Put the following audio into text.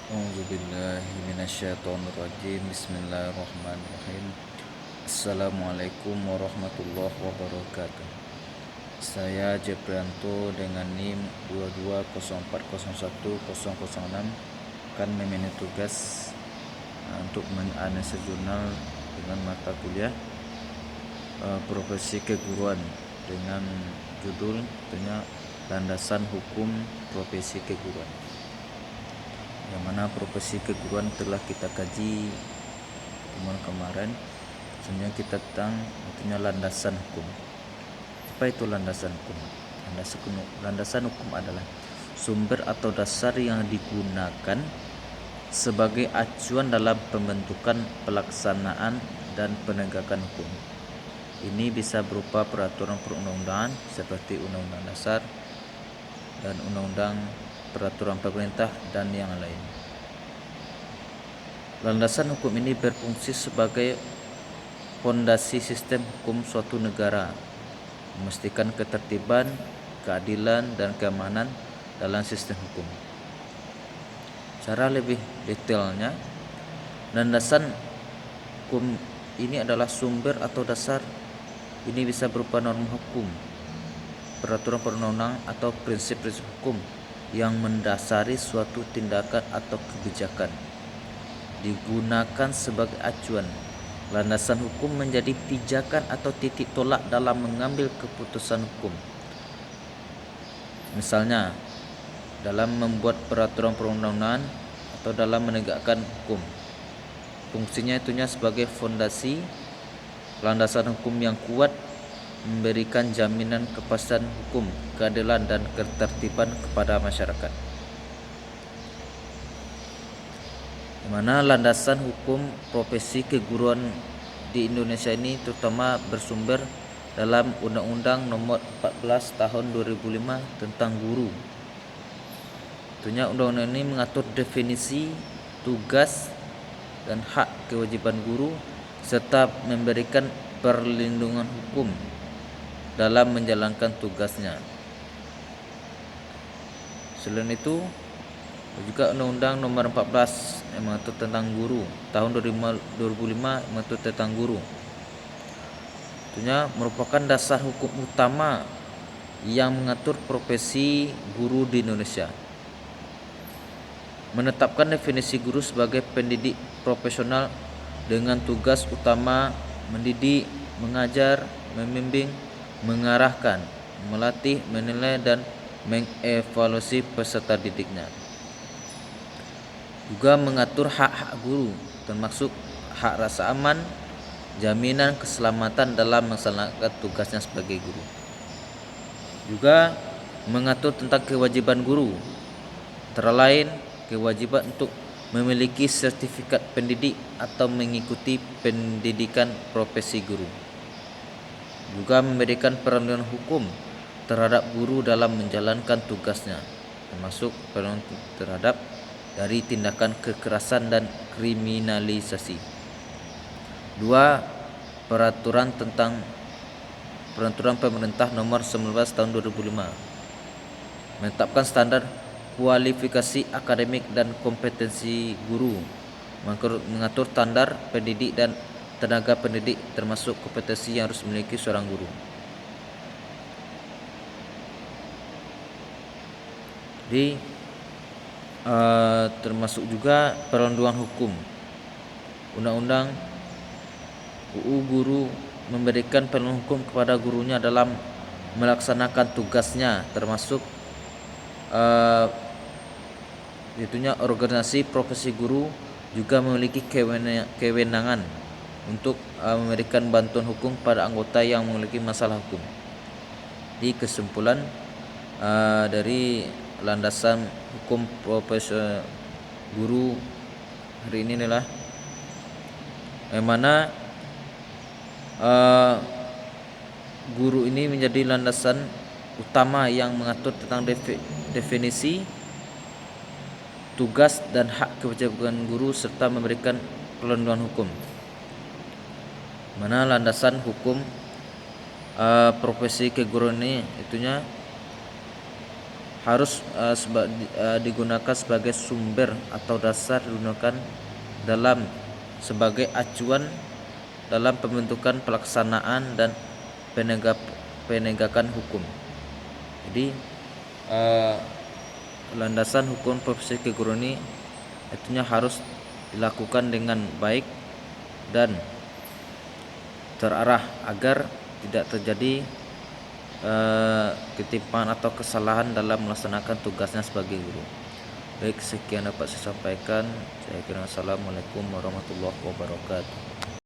A'udzubillahi minasyaitonirrajim. Bismillahirrahmanirrahim. Assalamualaikum warahmatullahi wabarakatuh. Saya Jeprianto dengan NIM 2204010006 akan memenuhi tugas untuk menganalisis jurnal dengan mata kuliah profesi keguruan dengan judul tentunya landasan hukum profesi keguruan, yang mana profesi keguruan telah kita kaji kemarin. Sebenarnya kita tentang tentunya landasan hukum. Apa itu landasan hukum? Landasan hukum adalah sumber atau dasar yang digunakan sebagai acuan dalam pembentukan, pelaksanaan, dan penegakan hukum. Ini bisa berupa peraturan perundang-undangan seperti Undang-Undang Dasar dan Undang-Undang Peraturan Pemerintah dan yang lain. Landasan hukum ini berfungsi sebagai fondasi sistem hukum suatu negara, memastikan ketertiban, keadilan, dan keamanan dalam sistem hukum. Cara lebih detailnya, landasan hukum ini adalah sumber atau dasar. Ini bisa berupa norma hukum, peraturan perundang-undangan, atau prinsip-prinsip hukum yang mendasari suatu tindakan atau kebijakan. Digunakan sebagai acuan. Landasan hukum menjadi pijakan atau titik tolak dalam mengambil keputusan hukum. Misalnya, dalam membuat peraturan perundang-undangan atau dalam menegakkan hukum. Fungsinya itunya sebagai fondasi. Landasan hukum yang kuat memberikan jaminan kepastian hukum, keadilan, dan ketertiban kepada masyarakat. Di mana landasan hukum profesi keguruan di Indonesia ini terutama bersumber dalam Undang-Undang Nomor 14 Tahun 2005 tentang guru. Tentunya undang-undang ini mengatur definisi, tugas, dan hak kewajiban guru serta memberikan perlindungan hukum dalam menjalankan tugasnya. Selain itu juga Undang-Undang Nomor 14 yang mengatur tentang guru tahun 2005 mengatur tentang guru. Tentunya merupakan dasar hukum utama yang mengatur profesi guru di Indonesia. Menetapkan definisi guru sebagai pendidik profesional dengan tugas utama mendidik, mengajar, membimbing, mengarahkan, melatih, menilai, dan mengevaluasi peserta didiknya. Juga mengatur hak-hak guru, termasuk hak rasa aman, jaminan keselamatan dalam melaksanakan tugasnya sebagai guru. Juga mengatur tentang kewajiban guru, antara lain kewajiban untuk memiliki sertifikat pendidik atau mengikuti pendidikan profesi guru. Juga memberikan perlindungan hukum terhadap guru dalam menjalankan tugasnya, termasuk perlindungan terhadap dari tindakan kekerasan dan kriminalisasi. 2. Peraturan Pemerintah Nomor 19 Tahun 2005 menetapkan standar kualifikasi akademik dan kompetensi guru, mengatur standar pendidik dan tenaga pendidik, termasuk kompetensi yang harus dimiliki seorang guru. Jadi termasuk juga perlindungan hukum. Undang-Undang UU Guru memberikan perlindungan hukum kepada gurunya dalam melaksanakan tugasnya, termasuk itunya organisasi profesi guru juga memiliki kewenangan untuk memberikan bantuan hukum pada anggota yang memiliki masalah hukum. Di kesimpulan dari landasan hukum profesi guru hari ini adalah yang mana guru ini menjadi landasan utama yang mengatur tentang definisi, tugas, dan hak kewajiban guru serta memberikan perlindungan hukum. Mana landasan hukum profesi keguruan ini itunya harus digunakan sebagai sumber atau dasar, digunakan dalam sebagai acuan dalam pembentukan, pelaksanaan, dan penegakan hukum. Jadi landasan hukum profesi keguruan ini artinya harus dilakukan dengan baik dan terarah agar tidak terjadi ketimpangan atau kesalahan dalam melaksanakan tugasnya sebagai guru. Baik, sekian dapat saya sampaikan. Saya kira assalamualaikum warahmatullahi wabarakatuh.